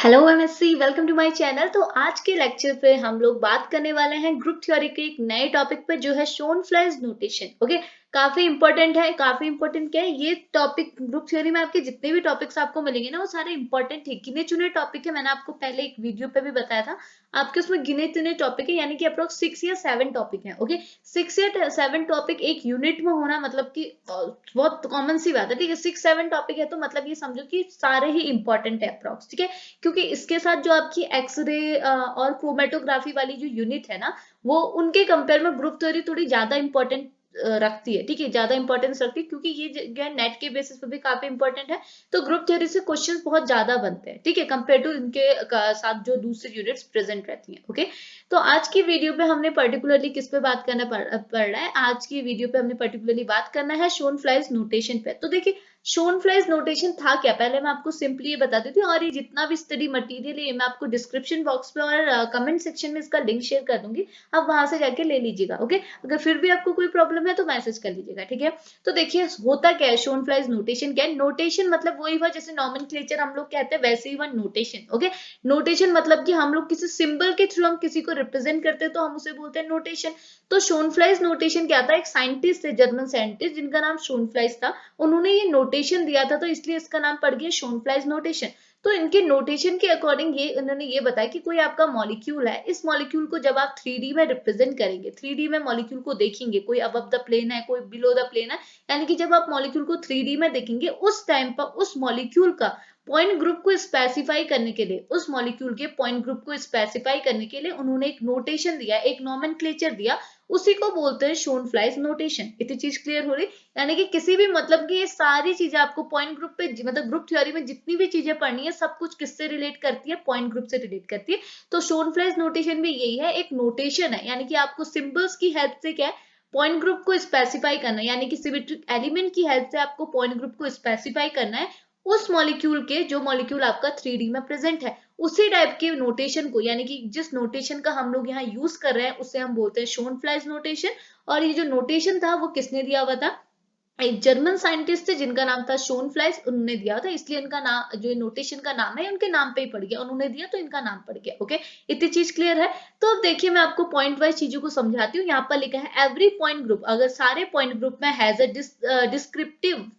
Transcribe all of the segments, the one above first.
Hello MSc, welcome to my channel. तो आज के लेक्चर पे हम लोग बात करने वाले हैं ग्रुप थ्योरी के एक नए टॉपिक पे जो है शोनफ्लाइज नोटेशन। ओके, काफी इंपॉर्टेंट है। काफी इंपॉर्टेंट क्या है ये टॉपिक? ग्रुप थ्योरी में आपके जितने भी टॉपिक्स आपको मिलेंगे ना वो सारे इंपॉर्टेंट है, गिने चुने टॉपिक है। मैंने आपको पहले एक वीडियो पे भी बताया था, आपके उसमें गिने चुने टॉपिक है, यानी कि अप्रोक्स 6 या 7 टॉपिक है। ओके, 6 या 7 टॉपिक एक यूनिट में होना मतलब कि बहुत कॉमन सी बात है। ठीक है, 6-7 टॉपिक है तो मतलब ये समझो कि सारे ही इंपॉर्टेंट है अप्रोक्स। ठीक है, क्योंकि इसके साथ जो आपकी एक्सरे और क्रोमेटोग्राफी वाली जो यूनिट है ना, वो उनके कंपेयर में ग्रुप थ्योरी थोड़ी ज्यादा इंपॉर्टेंट रखती है। ठीक है, ज्यादा इंपॉर्टेंस रखती है क्योंकि ये नेट के बेसिस पे भी काफी इंपॉर्टेंट है। तो ग्रुप थ्योरी से क्वेश्चंस बहुत ज्यादा बनते हैं। ठीक है, कंपेयर टू इनके साथ जो दूसरी यूनिट्स प्रेजेंट रहती हैं। ओके, तो आज की वीडियो पे हमने पर्टिकुलरली किस पे बात करना पड़ रहा है? आज की वीडियो पे हमने पर्टिकुलरली बात करना है शोनफ्लाइज नोटेशन पे। तो देखिए, शोनफ्लाइज नोटेशन था क्या, पहले मैं आपको सिंपली ये बता देती हूँ। और ये जितना भी स्टडी मटेरियल है मैं आपको डिस्क्रिप्शन बॉक्स पे और कमेंट सेक्शन में इसका लिंक शेयर कर दूंगी, आप वहां से जाके ले लीजिएगा। ओके, अगर फिर भी आपको कोई प्रॉब्लम है तो मैसेज कर लीजिएगा। ठीक है, तो देखिए होता क्या है शोनफ्लाइज नोटेशन क्या है? नोटेशन मतलब वही हुआ जैसे नॉमेनक्लेचर हम लोग कहते हैं, वैसे ही हुआ नोटेशन। ओके, नोटेशन मतलब कि हम लोग किसी सिंबल के थ्रू हम किसी को रिप्रेजेंट करते हैं तो हम उसे बोलते हैं नोटेशन। तो शोनफ्लाइज नोटेशन क्या था? एक साइंटिस्ट थे, जर्मन साइंटिस्ट, जिनका नाम शोनफ्लाइज था। उन्होंने ये नोटेशन दिया था तो इसलिए इसका नाम पड़ गया शोनफ्लाइज नोटेशन। तो इनके नोटेशन के अकॉर्डिंग ये उन्होंने ये बताया कि कोई आपका मॉलिक्यूल है, इस मॉलिक्यूल को जब आप 3D में रिप्रेजेंट करेंगे, 3D में मॉलिक्यूल को देखेंगे, कोई अबव द प्लेन है कोई बिलो द प्लेन है, यानी कि जब आप मॉलिक्यूल को 3D में देखेंगे उस टाइम पर उस मॉलिक्यूल का पॉइंट ग्रुप को स्पेसिफाई करने के लिए, उस मॉलिक्यूल के पॉइंट ग्रुप को स्पेसिफाई करने के लिए उन्होंने एक नोटेशन दिया, एक नोमेनक्लेचर दिया, उसी को बोलते हैं शोनफ्लाइज नोटेशन। इतनी चीज क्लियर हो रही? यानी कि किसी भी मतलब कि ये सारी चीजें आपको पॉइंट ग्रुप पे मतलब ग्रुप थ्योरी में जितनी भी चीजें पढ़नी है सब कुछ किससे रिलेट करती है? पॉइंट ग्रुप से रिलेट करती है। तो शोनफ्लाइज नोटेशन भी यही है, एक नोटेशन है, यानी कि आपको सिंबल्स की हेल्प से क्या है, पॉइंट ग्रुप को स्पेसिफाई करना है, यानी कि सिमेट्रिक एलिमेंट की हेल्प से आपको पॉइंट ग्रुप को स्पेसिफाई करना है उस मॉलिक्यूल के, जो मॉलिक्यूल आपका 3D में प्रेजेंट है। उसी टाइप के नोटेशन को, यानी कि जिस नोटेशन का हम लोग यहाँ यूज कर रहे हैं उसे हम बोलते हैं शोनफ्लाइज नोटेशन। और ये जो नोटेशन था वो किसने दिया हुआ था? एक जर्मन साइंटिस्ट थे जिनका नाम था शोनफ्लाइज, उन्होंने दिया था, इसलिए इनका नाम, जो नोटेशन का नाम है, उनके नाम पे ही पड़ गया। उन्होंने दिया तो इनका नाम पड़ गया। ओके, इतनी चीज क्लियर है? तो अब देखिए मैं आपको पॉइंट वाइज चीजों को समझाती हूँ। यहाँ पर लिखा है एवरी पॉइंट ग्रुप, अगर सारे पॉइंट ग्रुप में हैज अ डिस्क्रिप्टिव,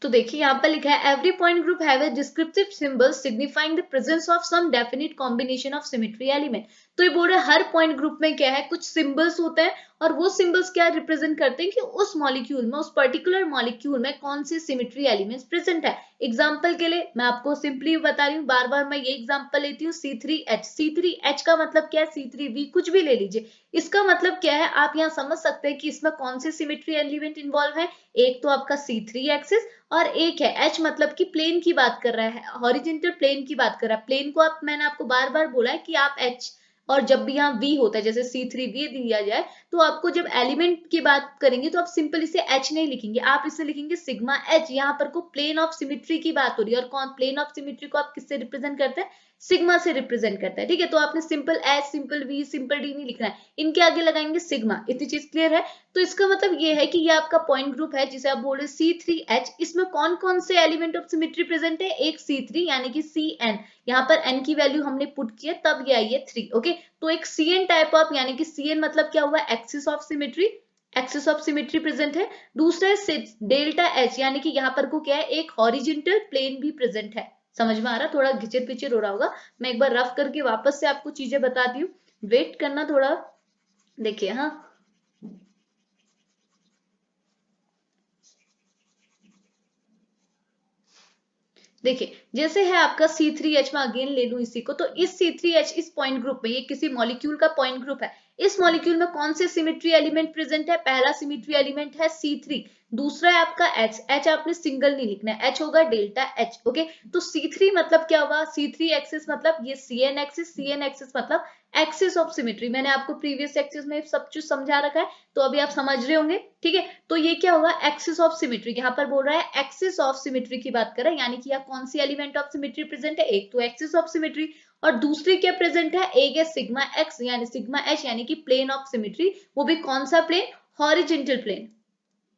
तो देखिए यहाँ पर लिखा है every point group have a descriptive symbol signifying the presence of some definite combination of symmetry element. तो ये बोल रहा है हर पॉइंट ग्रुप में क्या है, कुछ सिंबल्स होते हैं, और वो सिंबल्स क्या रिप्रेजेंट करते हैं कि उस मॉलिक्यूल में, उस पर्टिकुलर मॉलिक्यूल में कौन से सिमेट्री एलिमेंट्स प्रेजेंट है। एग्जाम्पल के लिए मैं आपको सिंपली बता रही हूँ, बार बार मैं ये एग्जाम्पल लेती हूँ, C3H। C3H का मतलब क्या है? C3V, कुछ भी ले लीजिए। इसका मतलब क्या है आप यहाँ समझ सकते हैं कि इसमें कौन से सिमेट्री एलिमेंट इन्वॉल्व है। एक तो आपका C3 एक्सिस, और एक है H, मतलब कि प्लेन की बात कर रहा है, हॉरिजेंटल प्लेन की बात कर रहा है। प्लेन को आप, मैंने आपको बार बार बोला है कि आप H, और जब भी यहाँ V होता है, जैसे C3V दिया जाए, तो आपको जब एलिमेंट की बात करेंगे तो आप सिंपल इसे H नहीं लिखेंगे, आप इसे लिखेंगे सिग्मा H। यहाँ पर को प्लेन ऑफ सिमेट्री की बात हो रही है, और कौन प्लेन ऑफ सिमेट्री को आप किससे रिप्रेजेंट करते हैं? सिग्मा से रिप्रेजेंट करता है। ठीक है, तो आपने simple H, simple V, simple D नहीं लिखना है, इनके आगे लगाएंगे सिग्मा। इतनी चीज क्लियर है? तो इसका मतलब ये है कि ये आपका पॉइंट ग्रुप है जिसे आप बोल रहे C3H। इसमें कौन कौन से एलिमेंट ऑफ सिमेट्री प्रेजेंट है? एक C3, यानी कि Cn, यहाँ पर n की वैल्यू हमने पुट की है तब ये आई है 3। ओके, तो एक Cn टाइप ऑफ, यानी कि Cn मतलब क्या हुआ? Axis of symmetry, axis of symmetry present है। दूसरा है डेल्टा H, यानी कि यहाँ पर को क्या है, एक हॉरिजेंटल प्लेन भी प्रेजेंट है। समझ में आ रहा? थोड़ा घिचर पिचर हो रहा होगा, मैं एक बार रफ करके वापस से आपको चीजें बताती हूँ, वेट करना थोड़ा। देखिए, हाँ देखिए, जैसे है आपका C3H, में अगेन ले लूं इसी को, तो इस C3H, इस पॉइंट ग्रुप में, ये किसी मॉलिक्यूल का पॉइंट ग्रुप है। इस मॉलिक्यूल में कौन से सिमेट्री एलिमेंट प्रेजेंट है? पहला सिमेट्री एलिमेंट है C3, दूसरा है आपका H। H आपने सिंगल नहीं लिखना है, H होगा डेल्टा H। ओके, तो C3 मतलब क्या हुआ? C3 एक्सिस मतलब ये Cn एक्सिस, Cn एक्सिस मतलब एक्सिस ऑफ सिमेट्री। मैंने आपको प्रीवियस एक्सिस में सब कुछ समझा रखा है, तो अभी आप समझ रहे होंगे। ठीक है, तो ये क्या होगा? Axis of symmetry. यहाँ पर बोल रहा है एक्सिस ऑफ सिमेट्री की बात कर रहा है, यानी कि यहाँ कौन सी एलिमेंट ऑफ सिमेट्री प्रेजेंट है? एक तो एक्सिस ऑफ सिमेट्री, और दूसरी क्या प्रेजेंट है? एक है सिग्मा एक्स, यानी सिग्मा एच, यानी कि प्लेन ऑफ सिमेट्री। वो भी कौन सा प्लेन? Horizontal plane.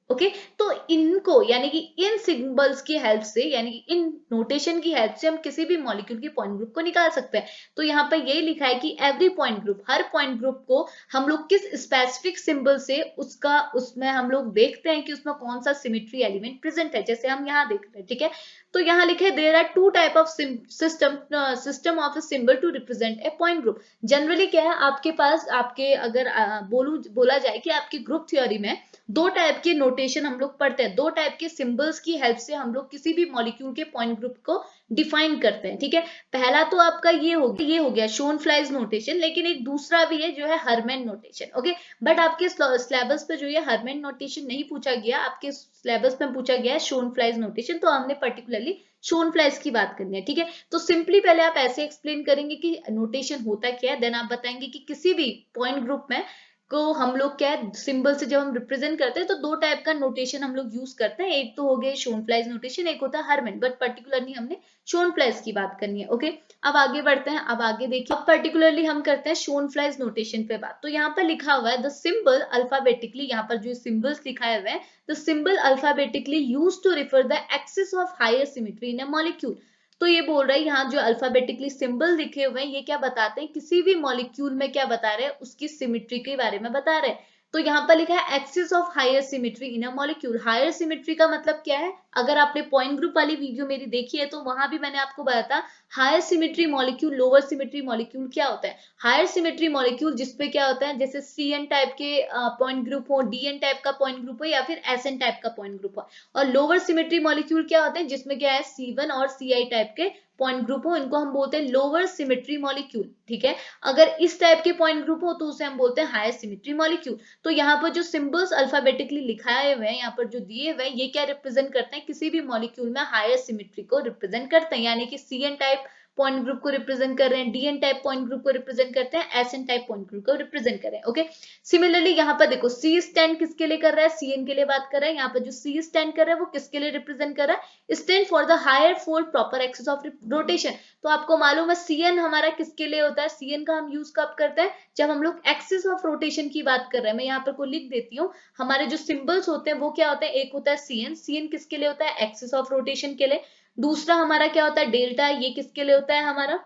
ओके तो इनको यानी कि इन सिंबल्स की हेल्प से यानी कि इन नोटेशन की हेल्प से हम किसी भी मॉलिक्यूल की पॉइंट ग्रुप को निकाल सकते हैं। तो यहाँ पर यही लिखा है कि एवरी पॉइंट ग्रुप, हर पॉइंट ग्रुप को हम लोग किस स्पेसिफिक सिंबल से उसका उसमें हम लोग देखते हैं कि उसमें कौन सा सिमेट्री एलिमेंट प्रेजेंट है, जैसे हम यहाँ देख रहे हैं। ठीक है, तो यहाँ लिखे there are two type of system of a symbol to represent a point group. Generally क्या है आपके पास, आपके अगर बोला जाए कि आपकी ग्रुप थ्योरी में दो टाइप के नोटेशन हम लोग पढ़ते हैं, दो टाइप के सिंबल्स की हेल्प से हम लोग किसी भी मॉलिक्यूल के पॉइंट ग्रुप को डिफाइन करते हैं। ठीक है, पहला तो आपका ये हो गया शोनफ्लाइज नोटेशन, लेकिन एक दूसरा भी है जो है हरमैन नोटेशन। ओके, बट आपके सिलेबस पे जो है हरमैन नोटेशन नहीं पूछा गया, आपके सिलेबस में पूछा गया है शोनफ्लाइज नोटेशन, तो हमने पर्टिकुलरली शोनफ्लाइज की बात करनी है। ठीक है, तो सिंपली पहले आप ऐसे एक्सप्लेन करेंगे कि नोटेशन होता क्या है, देन आप बताएंगे कि किसी भी पॉइंट ग्रुप में को हम लोग क्या है सिंबल से जब हम रिप्रेजेंट करते हैं तो दो टाइप का नोटेशन हम लोग यूज करते हैं, एक तो हो गया शोनफ्लाइज नोटेशन, एक होता है हरमैन, बट पर्टिकुलरली हमने शोनफ्लाइज की बात करनी है। ओके, अब आगे बढ़ते हैं, अब आगे देखिए, अब पर्टिकुलरली हम करते हैं शोनफ्लाइज नोटेशन पे बात। तो यहाँ पर लिखा हुआ है द सिंबल अल्फाबेटिकली, यहाँ पर जो सिंबल्स लिखा हुआ है the symbol alphabetically use to refer the axis of higher symmetry in a molecule. तो ये बोल रहा है यहाँ जो अल्फाबेटिकली सिंबल लिखे हुए हैं ये क्या बताते हैं, किसी भी मॉलिक्यूल में क्या बता रहे हैं, उसकी सिमेट्री के बारे में बता रहे हैं। तो यहाँ पर लिखा है axis of higher symmetry in a molecule. Higher symmetry का मतलब क्या है, अगर आपने पॉइंट ग्रुप वाली वीडियो मेरी देखी है तो वहां भी मैंने आपको बताया था higher symmetry molecule, lower symmetry molecule क्या होता है। हायर सिमेट्री मॉलिक्यूल जिसपे क्या होता है, जैसे CN टाइप के पॉइंट ग्रुप हो, DN टाइप का पॉइंट ग्रुप हो, या फिर SN टाइप का पॉइंट ग्रुप हो। और लोअर सिमेट्री मॉलिक्यूल क्या होते हैं, जिसमें क्या है C1 और CI टाइप के पॉइंट ग्रुप हो, इनको हम बोलते हैं लोअर सिमेट्री मॉलिक्यूल। ठीक है, अगर इस टाइप के पॉइंट ग्रुप हो तो उसे हम बोलते हैं हायर सिमेट्री मॉलिक्यूल। तो यहाँ पर जो सिंबल्स अल्फाबेटिकली लिखाए हुए हैं, यहाँ पर जो दिए हुए हैं, ये क्या रिप्रेजेंट करते हैं, किसी भी मॉलिक्यूल में हायर सिमेट्री को रिप्रेजेंट करते हैं, यानी कि CN टाइप पॉइंट ग्रुप को रिप्रेजेंट कर रहे हैं, DN टाइप पॉइंट ग्रुप को रिप्रेजेंट करते हैं, SN टाइप पॉइंट ग्रुप को रिप्रेजेंट कर रहे हैं। ओके, सिमिलरली यहाँ पर देखो C स्टैंड किसके लिए कर रहा है, CN के लिए बात कर रहा है। यहाँ पर जो C स्टैंड कर रहा है वो किसके लिए रिप्रेजेंट कर रहा है, stand for the higher fold proper axis of rotation. तो आपको मालूम है CN हमारा किसके लिए होता है, CN का हम यूज कब करते हैं, जब हम लोग एक्सिस ऑफ रोटेशन की बात कर रहे हैं। मैं यहाँ पर को लिख देती हूँ, हमारे जो सिंबल्स होते हैं वो क्या होते हैं, एक होता है CN किसके लिए होता है, एक्सिस ऑफ रोटेशन के लिए। दूसरा हमारा क्या होता है डेल्टा, ये किसके लिए होता है हमारा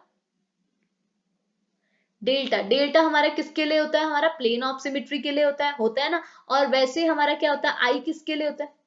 डेल्टा हमारा किसके लिए होता है, हमारा प्लेन ऑफ सिमेट्री के लिए होता है ना। और वैसे हमारा क्या होता है आई किसके लिए होता है,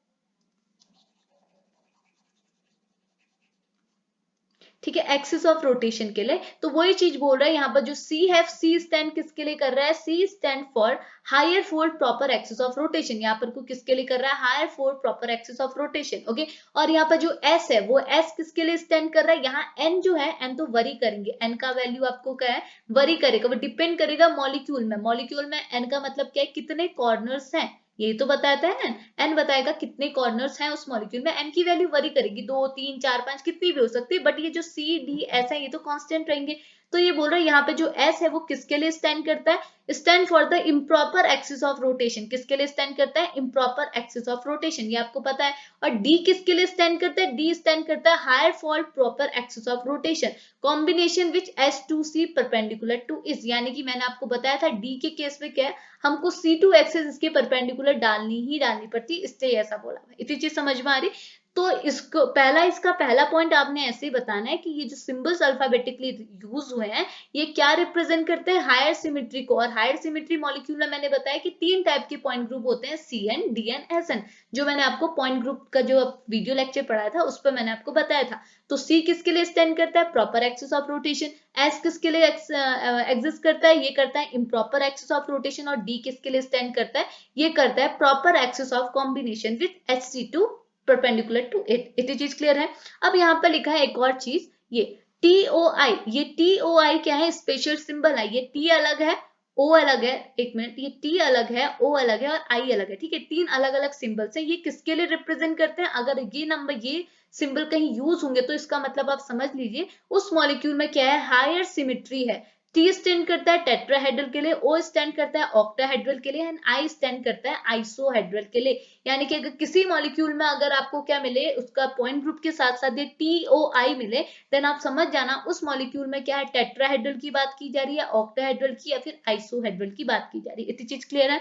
ठीक है, एक्सिस ऑफ रोटेशन के लिए। तो वही चीज बोल रहा है यहाँ पर जो C स्टैंड किसके लिए कर रहा है, C stand for higher fold proper axis of rotation. यहाँ पर को किसके लिए कर रहा है, higher fold proper axis of rotation. Okay, और यहाँ पर जो S है वो S किसके लिए स्टैंड कर रहा है, यहाँ N जो है N तो वरी करेंगे, N का वैल्यू आपको क्या है वरी करेगा, वो डिपेंड करेगा मॉलिक्यूल में N का मतलब क्या है, कितने कॉर्नर्स हैं, यही तो बताता है ना। एन बताएगा कितने कॉर्नर्स हैं उस मॉलिक्यूल में, एन की वैल्यू वरी करेगी, 2 3 4 5 कितनी भी हो सकती है, बट ये जो C D S है ये तो कांस्टेंट रहेंगे। तो ये बोल रहा है यहाँ पे जो S है वो किसके लिए स्टैंड करता है, stand for the improper axis of rotation. किसके लिए स्टैंड करता है, इम्प्रॉपर एक्सिस ऑफ रोटेशन, ये आपको पता है। और D किसके लिए स्टैंड करता है, D स्टैंड करता है higher for proper axis of rotation combination which S2C perpendicular to इस, यानी कि मैंने आपको बताया था D के केस में क्या है, हमको C2 एक्सिस इसके परपेंडिकुलर डालनी पड़ती, इसलिए ऐसा बोला हुआ है। इतनी चीज समझ में आ रही। तो इसका पहला पॉइंट आपने ऐसे ही बताना है कि ये जो सिंबल्स अल्फाबेटिकली यूज हुए हैं ये क्या रिप्रेजेंट करते हैं, हायर सिमेट्री को। और हायर सिमेट्री मॉलिक्यूल में मैंने बताया कि 3 टाइप के पॉइंट ग्रुप होते हैं, CN DN SN, जो मैंने आपको पॉइंट ग्रुप का जो वीडियो लेक्चर पढ़ाया था उस पर मैंने आपको बताया था। तो C किसके लिए स्टैंड करता है, proper axis of rotation. S किसके लिए एग्जिस्ट करता है, ये करता है इम्प्रॉपर एक्सिस ऑफ रोटेशन। और D किसके लिए स्टैंड करता है, ये करता है proper axis of combination with HC2 perpendicular to it. इतनी चीज क्लियर है। अब यहाँ पर लिखा है एक और चीज, ये TOI, ये TOI क्या है, स्पेशल सिंबल है। ये T अलग है, O अलग है, एक मिनट, ये T अलग है, O अलग है और I अलग है। ठीक है, 3 अलग अलग सिंबल्स हैं। ये किसके लिए रिप्रेजेंट करते हैं, अगर ये नंबर ये सिंबल कहीं यूज होंगे तो इसका मतलब आप समझ लीजिए उस मॉलिक्यूल में क्या है, हायर सिमेट्री है। T स्टैंड करता है टेट्राहेड्रल के लिए, O स्टैंड करता है ऑक्टाहेड्रल के लिए, एंड I स्टैंड करता है आइसोहेड्रल के लिए। यानी कि अगर किसी मॉलिक्यूल में अगर आपको क्या मिले, उसका पॉइंट ग्रुप के साथ साथ ये TOI मिले, देन आप समझ जाना उस मॉलिक्यूल में क्या है, टेट्राहेड्रल की बात की जा रही है, ऑक्टाहेड्रल की या फिर आइसोहेड्रल की बात की जा रही है। इतनी चीज क्लियर है।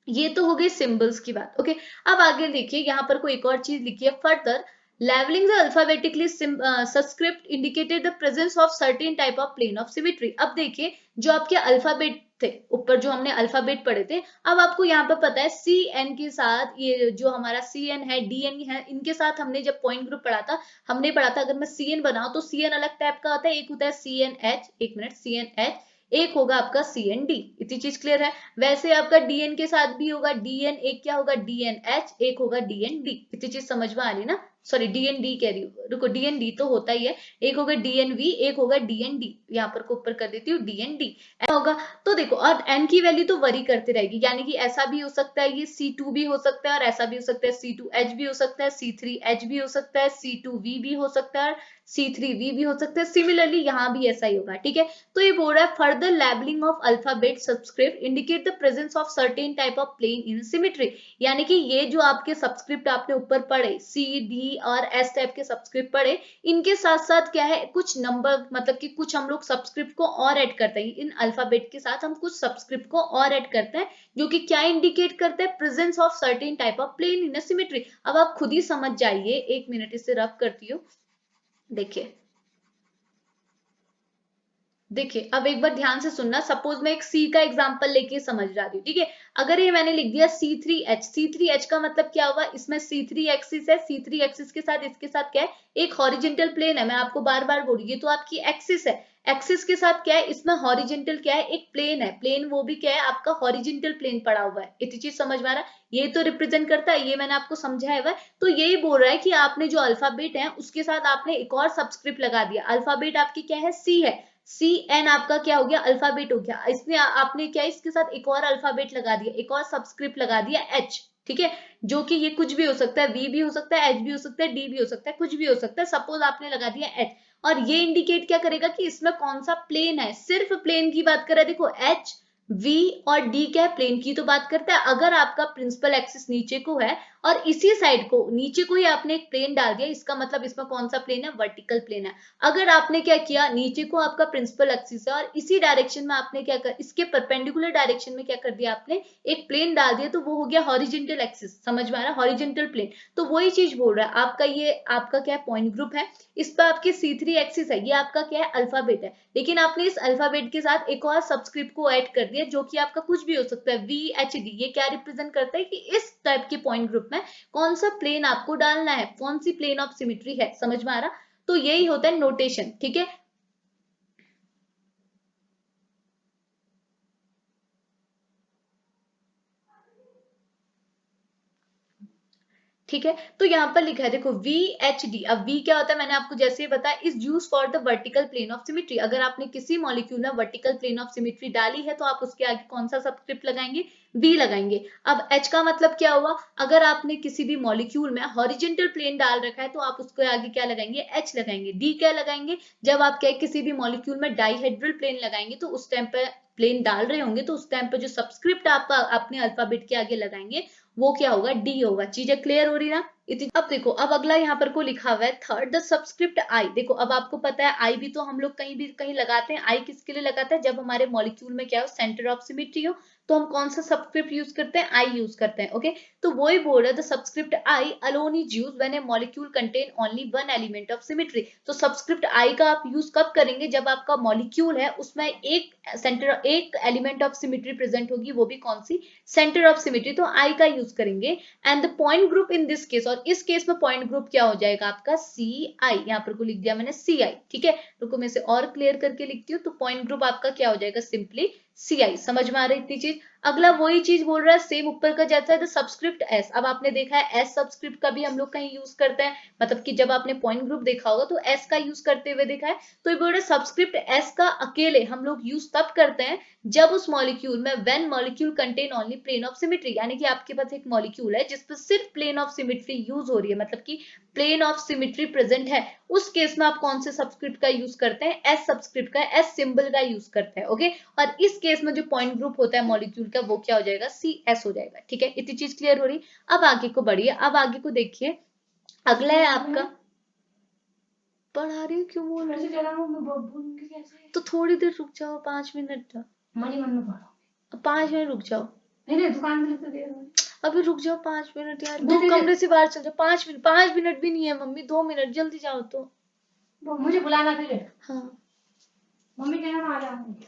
ये तो हो गई सिंबल्स की बात। ओके, अब आगे देखिए, यहाँ पर कोई एक और चीज लिखी है, further labelling the alphabetically subscript indicated the presence of certain type of plane of symmetry. अब देखिए, जो आपके अल्फाबेट थे ऊपर, जो हमने अल्फाबेट पढ़े थे, अब आपको यहाँ पर पता है सी एन के साथ, ये जो हमारा सी एन है, डी एन है, इनके साथ हमने जब पॉइंट ग्रुप पढ़ा था, हमने पढ़ा था अगर मैं सी एन बनाऊं तो सी एन अलग टाइप का होता है, एक होता है सी एन एच, एक मिनट, सी एन एच, एक होगा आपका सी एन डी। इतनी चीज क्लियर है। वैसे आपका डीएन के साथ भी होगा, डीएन एक क्या होगा, डीएन एच, एक होगा डीएन डी। इतनी चीज समझ में आ रही है ना, सॉरी डीएन डी कह रही हूँ, रुको, डीएन डी तो होता ही है, एक होगा डीएन वी, एक होगा डीएन डी, यहाँ पर को ऊपर कर देती हूँ, डीएन डी होगा। तो देखो, और एन की वैल्यू तो वरी करती रहेगी, यानी कि ऐसा भी हो सकता है ये C2 भी हो सकता है, और ऐसा भी हो सकता है C2H भी हो सकता है, C3H भी हो सकता है, C2V भी हो सकता है, C3V भी हो सकता है। सिमिलरली यहाँ भी ऐसा ही होगा, ठीक है। तो ये बोल रहा है, further labelling of alphabet subscript indicate the presence of certain type of plane in symmetry. यानी कि ये जो आपके सबस्क्रिप्ट आपने ऊपर पढ़े, सी डी और एस टाइप के सबस्क्रिप्ट पढ़े, इनके साथ साथ क्या है, कुछ नंबर, मतलब कि कुछ हम लोग सबस्क्रिप्ट को और ऐड करते हैं, इन अल्फाबेट के साथ हम कुछ सबस्क्रिप्ट को और ऐड करते हैं, जो कि क्या इंडिकेट करते हैं, presence of certain type of plane in symmetry. अब आप खुद ही समझ जाइए, एक मिनट इसे रफ करती हूँ, देखिए। देखिए, अब एक बार ध्यान से सुनना, सपोज मैं एक सी का एग्जांपल लेके समझ रहा हूँ, ठीक है। अगर ये मैंने लिख दिया C3H, C3H का मतलब क्या हुआ, इसमें C3 एक्सिस है, C3 एक्सिस के साथ इसके साथ क्या है, एक हॉरिजेंटल प्लेन है। मैं आपको बार बार बोल रही हूँ, ये तो आपकी एक्सिस है, एक्सिस के साथ क्या है, इसमें हॉरिजेंटल क्या है, एक प्लेन है, प्लेन वो भी क्या है आपका हॉरिजेंटल प्लेन पड़ा हुआ है। इतनी चीज समझ में आ रहा है, ये तो रिप्रेजेंट करता है, ये मैंने आपको समझाया हुआ है। तो यही बोल रहा है कि आपने जो अल्फाबेट है उसके साथ आपने एक और सबस्क्रिप्ट लगा दिया, अल्फाबेट आपकी क्या है, सी है, सी एन आपका क्या हो गया, अल्फाबेट हो गया, इसमें आपने क्या, इसके साथ एक और अल्फाबेट लगा दिया, एक और सबस्क्रिप्ट लगा दिया एच, ठीक है। जो कि ये कुछ भी हो सकता है, वी भी हो सकता है, एच भी हो सकता है, डी भी हो सकता है, कुछ भी हो सकता है, सपोज आपने लगा दिया एच। और ये इंडिकेट क्या करेगा कि इसमें कौन सा प्लेन है, सिर्फ प्लेन की बात कर रहा है। देखो, एच, वी और डी क्या है, प्लेन की तो बात करता है। अगर आपका प्रिंसिपल एक्सिस नीचे को है और इसी साइड को, नीचे को ही आपने एक प्लेन डाल दिया, इसका मतलब इसमें कौन सा प्लेन है, वर्टिकल प्लेन है। अगर आपने क्या किया, नीचे को आपका प्रिंसिपल एक्सिस है और इसी डायरेक्शन में आपने क्या कर, इसके परपेंडिकुलर डायरेक्शन में क्या कर दिया आपने, एक प्लेन डाल दिया, तो वो हो गया हॉरिजेंटल एक्सिस। समझ में आ रहा है, हॉरिजेंटल प्लेन। तो वही चीज बोल रहा है आपका, ये आपका क्या पॉइंट ग्रुप है, इस पर आपकी C3 एक्सिस है, ये आपका क्या है, अल्फाबेट है। लेकिन आपने इस अल्फाबेट के साथ एक और सबस्क्रिप्ट को ऐड कर दिया, जो कि आपका कुछ भी हो सकता है, VHD। ये क्या रिप्रेजेंट करता है कि इस टाइप के पॉइंट ग्रुप में कौन सा प्लेन आपको डालना है, कौन सी प्लेन ऑफ सिमेट्री है। समझ में आ रहा, तो यही होता है नोटेशन, ठीक है। ठीक है, तो यहाँ पर लिखा है, देखो VHD। अब V क्या होता है, मैंने आपको जैसे ही बताया, is use for the vertical plane of symmetry. अगर आपने किसी मॉलिक्यूल में वर्टिकल प्लेन ऑफ सिमेट्री डाली है, तो आप उसके आगे कौन सा सबस्क्रिप्ट लगाएंगे, V लगाएंगे। अब H का मतलब क्या हुआ, अगर आपने किसी भी मॉलिक्यूल में हॉरिजेंटल प्लेन डाल रखा है, तो आप उसके आगे क्या लगाएंगे, H लगाएंगे। D क्या लगाएंगे, जब आप क्या किसी भी मॉलिक्यूल में डाइहेड्रल प्लेन लगाएंगे, तो उस टाइम पे प्लेन डाल रहे होंगे, तो उस टाइम पे जो सबस्क्रिप्ट आप अपने अल्फाबेट के आगे लगाएंगे, वो क्या होगा, डी होगा। चीजें क्लियर हो रही ना। अब देखो, अब अगला यहाँ पर को लिखा हुआ है थर्ड, द सबस्क्रिप्ट आई। देखो, अब आपको पता है आई भी तो हम लोग कहीं भी कहीं लगाते हैं। आई किसके लिए लगाते हैं, जब हमारे मॉलिक्यूल में क्या हो, सेंटर ऑफ सिमेट्री हो, तो हम कौन सा सबस्क्रिप्ट यूज करते हैं, आई यूज करते हैं। ओके, तो वही बोल रहा है, the subscript I alone is use when A molecule contain only one element of symmetry. तो सबस्क्रिप्ट आई का आप यूज कब करेंगे, जब आपका मॉलिक्यूल है उसमें एक सेंटर, एक एलिमेंट ऑफ सिमेट्री प्रेजेंट होगी, वो भी कौन सी, सेंटर ऑफ सिमेट्री। तो आई का यूज करेंगे। And the point group in this case, और इस केस में पॉइंट ग्रुप क्या हो जाएगा आपका, सी आई। यहाँ पर को लिख दिया मैंने सी आई, ठीक है। रुको मैं इसे और क्लियर करके लिखती हूँ, तो पॉइंट ग्रुप आपका क्या हो जाएगा, सिंपली सी आई। समझ में आ रही इतनी चीज। अगला वही चीज बोल रहा है, सेम ऊपर का जैसा है, द सबस्क्रिप्ट एस। अब आपने देखा है एस सबस्क्रिप्ट का भी हम लोग कहीं यूज करते हैं, मतलब कि जब आपने पॉइंट ग्रुप देखा होगा तो एस का यूज करते हुए देखा है। तो ये बोल रहे सब्सक्रिप्ट एस का अकेले हम लोग यूज तब करते हैं, जब उस मॉलिक्यूल में when molecule contain only plane of symmetry, यानी कि आपके पास एक मॉलिक्यूल है जिस पर सिर्फ प्लेन ऑफ सिमेट्री यूज हो रही है, मतलब कि प्लेन ऑफ सिमेट्री प्रेजेंट है, उस केस में आप कौन से सबस्क्रिप्ट का यूज करते हैं, एस सबस्क्रिप्ट का, एस सिंबल का यूज करते हैं। ओके, और इस केस में जो पॉइंट ग्रुप होता है मॉलिक्यूल का, वो क्या हो जाएगा, सी एस हो जाएगा। ठीक है, इतनी चीज क्लियर हो रही। अब आगे को बढ़िए, अब आगे को देखिए, अगला है आपका, पढ़ा रही हूँ, क्यों बोल रही हूँ, तो थोड़ी देर रुक जाओ, 5 मिनट, 5 मिनट रुक जाओ। नहीं दुकान में तो दे रहा हूँ। अभी रुक जाओ 5 मिनट यार, दो कमरे से बाहर चल जाओ। 5 मिनट भी नहीं है मम्मी, 2 मिनट, जल्दी जाओ तो। मुझे बुलाना फिर। हाँ मम्मी कहना आ जाऊंगी।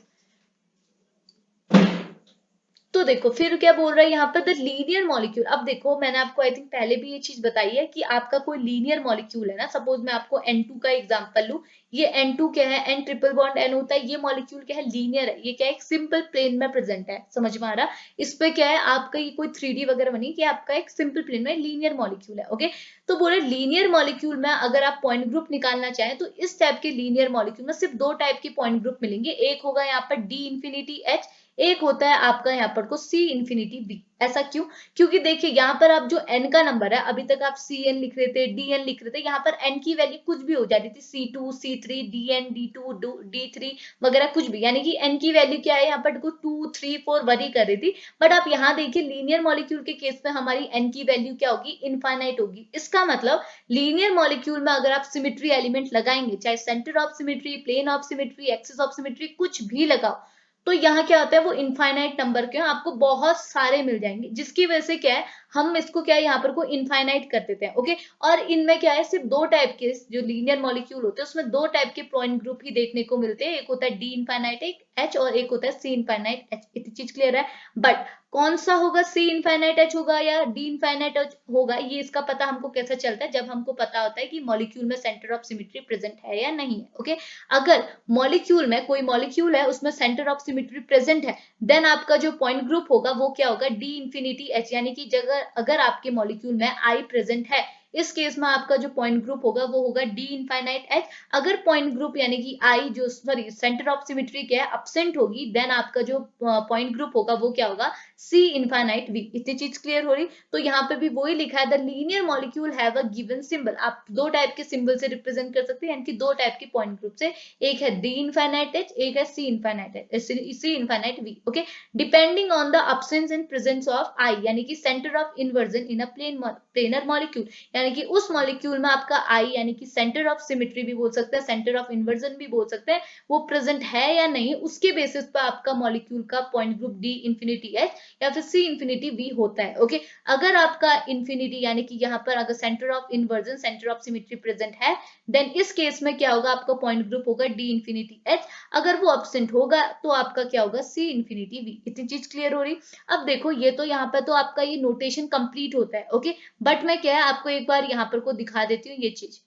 तो देखो फिर क्या बोल रहा है यहाँ पर, द लीनियर मॉलिक्यूल। अब देखो मैंने आपको आई थिंक पहले भी ये चीज बताई है कि आपका कोई लीनियर मॉलिक्यूल है ना, सपोज मैं आपको N2 का एग्जांपल लूं, ये N2 क्या है, N ट्रिपल बॉन्ड N होता है, ये मॉलिक्यूल क्या है, लीनियर है, ये क्या है, एक सिंपल प्लेन में प्रेजेंट है, समझ में आ रहा। इस पे क्या है आपका, ये कोई 3D वगैरह बनी कि आपका एक सिंपल प्लेन में लीनियर मॉलिक्यूल है। ओके, तो बोले लीनियर मॉलिक्यूल में अगर आप पॉइंट ग्रुप निकालना चाहें तो इस टाइप के लीनियर मॉलिक्यूल में सिर्फ 2 टाइप के पॉइंट ग्रुप मिलेंगे। एक होगा यहाँ पर डी इंफिनिटी एच, एक होता है आपका यहाँ पर को सी इंफिनिटी बी। ऐसा क्यों? क्योंकि देखिए यहाँ पर आप जो n का नंबर है, अभी तक आप Cn लिख रहे थे, Dn लिख रहे थे, यहाँ पर n की वैल्यू कुछ भी हो जाती थी, C2 C3 Dn D2 D3 वगैरह कुछ भी, यानी कि n की वैल्यू क्या है यहाँ पर 2 3 4 वरी कर रही थी। बट आप यहाँ देखिए लीनियर मॉलिक्यूल के केस में हमारी n की वैल्यू क्या होगी, इनफाइनाइट होगी। इसका मतलब लीनियर मॉलिक्यूल में अगर आप सिमेट्री एलिमेंट लगाएंगे, चाहे centre of symmetry, plane of symmetry, axis of symmetry, कुछ भी लगाओ, तो यहाँ क्या होता है, वो इनफाइनाइट नंबर के आपको बहुत सारे मिल जाएंगे, जिसकी वजह से क्या है, हम इसको क्या है यहाँ पर को इनफाइनाइट कर देते हैं। ओके, और इनमें क्या है, सिर्फ 2 टाइप के जो लीनियर मॉलिक्यूल होते हैं उसमें 2 टाइप के पॉइंट ग्रुप ही देखने को मिलते हैं, एक होता है डी इनफाइनाइट एच और एक होता है सी इनफाइनाइट एच। इतनी चीज क्लियर है। बट कौन सा होगा, सी इनफाइनाइट एच होगा या डी इनफाइनाइट एच होगा, ये इसका पता हमको कैसे चलता है, जब हमको पता होता है कि मॉलिक्यूल में सेंटर ऑफ सिमेट्री प्रेजेंट है या नहीं है। ओके, अगर मॉलिक्यूल में कोई मॉलिक्यूल है उसमें सेंटर ऑफ सिमेट्री प्रेजेंट है, देन आपका जो पॉइंट ग्रुप होगा वो क्या होगा, डी इंफिनिटी एच, यानी कि जगह अगर आपके मॉलिक्यूल में आई प्रेजेंट है, इस केस में आपका जो पॉइंट ग्रुप होगा वो होगा डी इनफाइनाइट एच। अगर पॉइंट ग्रुप यानी कि आई जो सॉरी सेंटर ऑफ सिमेट्री क्या है, अब्सेंट होगी, देन आपका जो पॉइंट ग्रुप होगा वो क्या होगा, सी इनफाइनाइट वी। इतनी चीज क्लियर हो रही। तो यहाँ पे भी वही लिखा है, the linear molecule have a given symbol. आप 2 टाइप के सिंबल से रिप्रेजेंट कर सकते हैं, यानी कि 2 टाइप के पॉइंट ग्रुप से, एक है डी इनफाइनाइट एच, एक है C infinite H, C infinite V. Okay, depending on the absence and presence of i, यानी कि centre of inversion in a planar molecule, यानी कि उस मॉलिक्यूल में आपका आई यानी कि सेंटर ऑफ सिमेट्री भी बोल सकते हैं, सेंटर ऑफ इन्वर्जन भी बोल सकते हैं, वो प्रेजेंट है या नहीं, उसके बेसिस पर आपका मॉलिक्यूल का point group D infinity H या फिर सी इंफिनिटी वी होता है। ओके, अगर आपका इंफिनिटी यानी कि यहाँ पर अगर centre of inversion, centre of symmetry present है, देन इस केस में क्या होगा, आपका पॉइंट ग्रुप होगा डी इंफिनिटी एच। अगर वो एब्सेंट होगा तो आपका क्या होगा, सी इंफिनिटी वी। इतनी चीज क्लियर हो रही। अब देखो ये तो यहाँ पर तो आपका ये नोटेशन कंप्लीट होता है। ओके, बट मैं क्या है आपको एक बार यहाँ पर को दिखा देती हूँ ये चीज।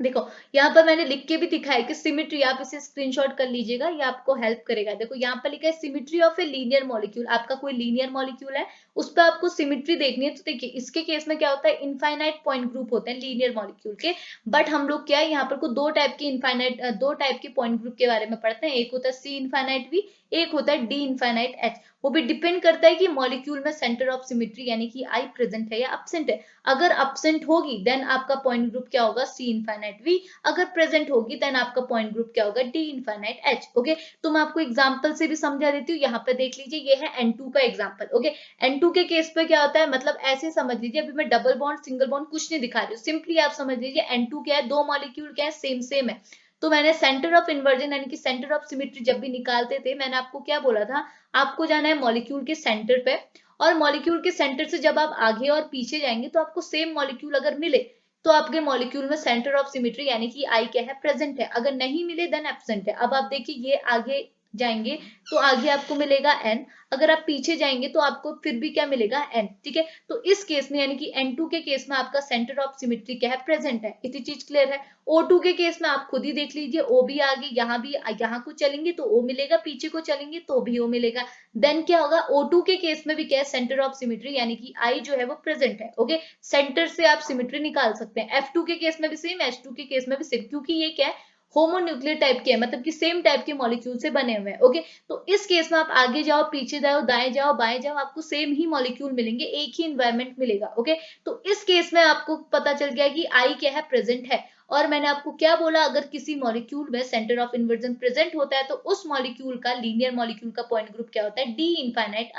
देखो यहाँ पर मैंने लिख के भी दिखाया कि सिमेट्री, आप इसे स्क्रीनशॉट कर लीजिएगा, ये आपको हेल्प करेगा। देखो यहाँ पर लिखा है symmetry of a linear molecule. आपका कोई लीनियर मॉलिक्यूल है, उस पर आपको सिमेट्री देखनी है। तो देखिए इसके केस में क्या होता है, इनफाइनाइट पॉइंट ग्रुप होते हैं लीनियर मॉलिक्यूल के। बट हम लोग क्या है यहाँ पर को 2 टाइप के इनफाइनाइट 2 टाइप के पॉइंट ग्रुप के बारे में पढ़ते हैं, एक होता है सी इनफाइनाइट वी, एक होता है डी इनफाइनाइट एच। वो भी डिपेंड करता है कि मॉलिक्यूल में सेंटर ऑफ सिमेट्री यानी कि आई प्रेजेंट है या अब्सेंट है। अगर अब्सेंट होगी देन आपका पॉइंट ग्रुप क्या होगा, सी इनफाइनाइट वी। अगर प्रेजेंट होगी देन आपका पॉइंट ग्रुप क्या होगा, डी इनफाइनाइट एच। ओके, तो मैं आपको एग्जांपल से भी समझा देती हूँ। यहाँ पे देख लीजिए, ये है N2 का एग्जांपल। ओके, N2 के केस पे क्या होता है, मतलब ऐसे समझ लीजिए, अभी मैं डबल बॉन्ड सिंगल बॉन्ड कुछ नहीं दिखा रही हूँ, सिंपली आप समझ लीजिए N2 क्या है, 2 मॉलिक्यूल क्या है, सेम सेम है। तो मैंने सेंटर ऑफ इन्वर्जन यानी कि सेंटर ऑफ सिमेट्री जब भी निकालते थे, मैंने आपको क्या बोला था, आपको जाना है मॉलिक्यूल के सेंटर पे, और मॉलिक्यूल के सेंटर से जब आप आगे और पीछे जाएंगे तो आपको सेम मॉलिक्यूल अगर मिले तो आपके मॉलिक्यूल में सेंटर ऑफ सिमेट्री यानी कि आई क्या है, प्रेजेंट है। अगर नहीं मिले देन एब्सेंट है। अब आप देखिए ये आगे जाएंगे तो आगे आपको मिलेगा एन, अगर आप पीछे जाएंगे तो आपको फिर भी क्या मिलेगा, एन। ठीक है, तो इस केस में यानी कि N2 के केस में आपका सेंटर ऑफ सिमेट्री क्या है, प्रेजेंट है। इतनी चीज क्लियर है। O2 के केस में आप खुद ही देख लीजिए, O भी आगे, यहाँ भी, यहाँ को चलेंगे तो O मिलेगा, पीछे को चलेंगे तो भी O मिलेगा। देन क्या होगा, O2 के केस में भी क्या है, सेंटर ऑफ सिमेट्री यानी कि I जो है वो प्रेजेंट है। ओके, सेंटर से आप सिमेट्री निकाल सकते हैं। F2 के केस में भी सेम, H2 के केस में भी सेम, क्योंकि ये क्या है, होमोन्यूक्लियर टाइप के है, मतलब कि सेम टाइप के मॉलिक्यूल से बने हुए हैं। ओके, तो इस केस में आप आगे जाओ, पीछे जाओ, दाएं जाओ, बाएं जाओ, आपको सेम ही मॉलिक्यूल मिलेंगे, एक ही इन्वायरमेंट मिलेगा। ओके, तो इस केस में आपको पता चल गया कि आई क्या है, प्रेजेंट है। और मैंने आपको क्या बोला, अगर किसी मॉलिक्यूल में सेंटर ऑफ इन्वर्जन प्रेजेंट होता है तो उस मॉलिक्यूल का, लीनियर मॉलिक्यूल का पॉइंट ग्रुप क्या होता है, डी इनफाइनाइट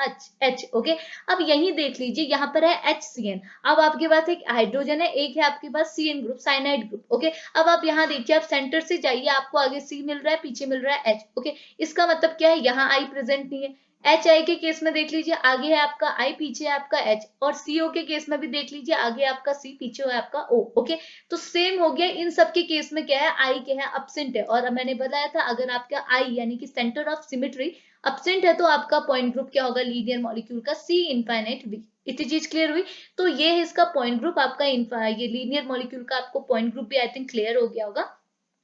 एच। ओके, अब यही देख लीजिए, यहाँ पर है HCN। अब आपके पास एक हाइड्रोजन है, एक है आपके पास CN group, cyanide group. Okay, अब आप यहाँ देखिए, आप सेंटर से जाइए, आपको आगे C मिल रहा है, पीछे मिल रहा है H। ओके, इसका मतलब क्या है, यहाँ आई प्रेजेंट नहीं है, एच आई के केस में देख लीजिए आगे है आपका आई, पीछे है आपका एच, और सीओ के केस में भी देख लीजिए आगे आपका सी, पीछे है आपका ओ। ओके, तो सेम हो गया, इन सब के केस में क्या है, आई क्या है, अब्सेंट है। और मैंने बताया था अगर आपका आई यानी कि सेंटर ऑफ सिमेट्री अब्सेंट है तो आपका पॉइंट ग्रुप क्या होगा, लीनियर मॉलिक्यूल का सी इनफाइनाइट वी। इतनी चीज क्लियर हुई। तो ये है इसका पॉइंट ग्रुप आपका, ये लीनियर मॉलिक्यूल का आपको पॉइंट ग्रुप भी आई थिंक क्लियर हो गया होगा।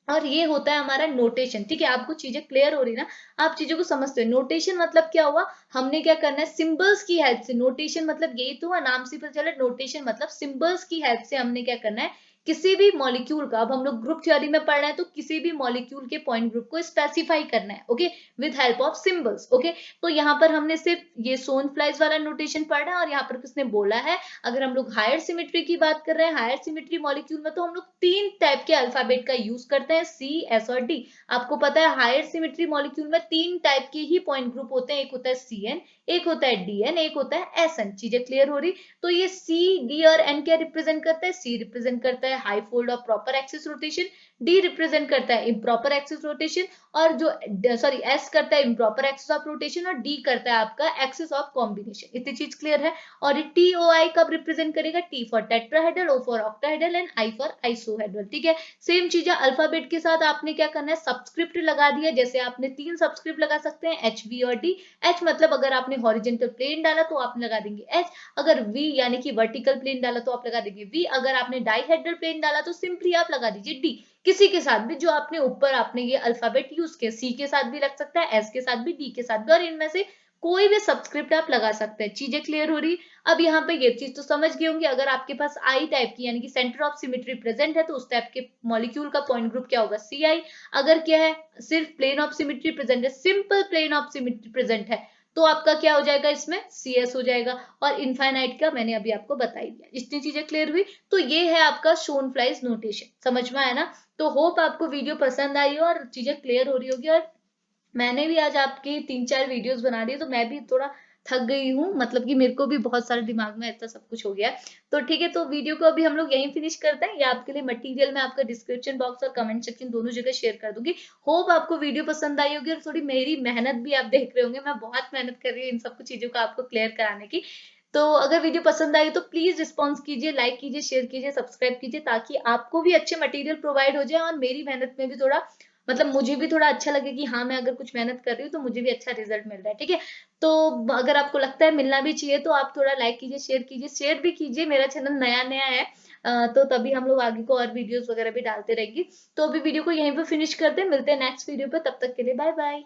और ये होता है हमारा नोटेशन। ठीक है, आपको चीजें क्लियर हो रही ना, आप चीजों को समझते हो। नोटेशन मतलब क्या हुआ, हमने क्या करना है, सिंबल्स की हेल्प से। नोटेशन मतलब यही तो हुआ, नाम से पता चला, नोटेशन मतलब सिंबल्स की हेल्प से हमने क्या करना है, किसी भी मॉलिक्यूल का, अब हम लोग ग्रुप थ्योरी में पढ़ रहे हैं तो किसी भी मॉलिक्यूल के पॉइंट ग्रुप को स्पेसिफाई करना है। Okay, with help of symbols. Okay, तो यहाँ पर हमने सिर्फ ये सोन फ्लाइज वाला नोटेशन पढ़ा है, और यहाँ पर किसने बोला है, अगर हम लोग हायर सिमेट्री की बात कर रहे हैं, हायर सिमेट्री मॉलिक्यूल में तो हम लोग 3 टाइप के अल्फाबेट का यूज करते हैं, सी, एस और डी। आपको पता है हायर सिमेट्री मॉलिक्यूल में 3 टाइप के ही पॉइंट ग्रुप होते हैं, एक होता है सी एन, एक होता है डी एन, एक होता है एस एन। चीजें क्लियर हो रही। तो ये सी, डी और एन क्या रिप्रेजेंट करता है, सी रिप्रेजेंट करता है high fold of proper axis rotation, D represent करता है इम्प्रॉपर एक्सिस रोटेशन, और जो सॉरी एस करता है इम्प्रॉपर एक्सिस ऑफ रोटेशन, और डी करता है आपका एक्सिस ऑफ कॉम्बिनेशन। इतनी चीज क्लियर है। और ये टी ओ आई कब रिप्रेजेंट करेगा, T for tetrahedral, O for octahedral and i for isohedral. ठीक है, सेम चीज है, अल्फाबेट के साथ आपने क्या करना है, सबस्क्रिप्ट लगा दिया। जैसे आपने 3 सबस्क्रिप्ट लगा सकते हैं, एच, वी और डी। एच मतलब अगर आपने हॉरिजेंटल प्लेन डाला तो आप लगा देंगे एच, अगर वी यानी कि वर्टिकल प्लेन डाला तो आप लगा देंगे वी, अगर आपने डाइहेड्रल प्लेन डाला तो सिंपली आप लगा दीजिए डी। किसी के साथ भी, जो आपने ऊपर आपने ये अल्फाबेट यूज किया, सी के साथ भी लग सकता है, एस के साथ भी, डी के साथ भी, और इनमें से कोई भी सबस्क्रिप्ट आप लगा सकते हैं। चीजें क्लियर हो रही। अब यहाँ पे ये चीज तो समझ गए होंगे, अगर आपके पास आई टाइप की यानी कि सेंटर ऑफ सिमेट्री प्रेजेंट है तो उस टाइप के मॉलिक्यूल का पॉइंट ग्रुप क्या होगा, सी आई। अगर क्या है, सिर्फ प्लेन ऑफ सिमेट्री प्रेजेंट है, simple plain of symmetry present है, तो आपका क्या हो जाएगा, इसमें सी एस हो जाएगा। और इनफाइनाइट का मैंने अभी आपको बता ही दिया। इतनी चीजें क्लियर हुई। तो ये है आपका शोन फ्लाइज नोटेशन, समझ में आया ना। तो होप आपको वीडियो पसंद आई हो और चीजें क्लियर हो रही होगी। और मैंने भी आज आपकी 3-4 वीडियोस बना दी, तो मैं भी थोड़ा थक गई हूँ, मतलब कि मेरे को भी बहुत सारे दिमाग में इतना सब कुछ हो गया है। तो ठीक है, तो वीडियो को अभी हम लोग यहीं फिनिश करते हैं। ये आपके लिए मटेरियल मैं आपका डिस्क्रिप्शन बॉक्स और कमेंट सेक्शन दोनों जगह शेयर कर दूंगी। होप आपको वीडियो पसंद आई होगी, और थोड़ी मेरी मेहनत भी आप देख रहे होंगे, मैं बहुत मेहनत कर रही हूँ इन सब कुछ चीजों को आपको क्लियर कराने की। तो अगर वीडियो पसंद आई तो प्लीज रिस्पॉन्स कीजिए, लाइक कीजिए, शेयर कीजिए, सब्सक्राइब कीजिए, ताकि आपको भी अच्छे मटेरियल प्रोवाइड हो जाए, और मेरी मेहनत में भी थोड़ा, मतलब मुझे भी थोड़ा अच्छा लगे कि हाँ मैं अगर कुछ मेहनत कर रही हूँ तो मुझे भी अच्छा रिजल्ट मिल रहा है। ठीक है, तो अगर आपको लगता है मिलना भी चाहिए तो आप थोड़ा लाइक कीजिए, शेयर भी कीजिए। मेरा चैनल नया नया है, तो तभी हम लोग आगे को और वीडियोस वगैरह भी डालते रहेंगे। तो अभी वीडियो को यहीं पे फिनिश करते हैं, मिलते हैं नेक्स्ट वीडियो पे, तब तक के लिए बाय बाय।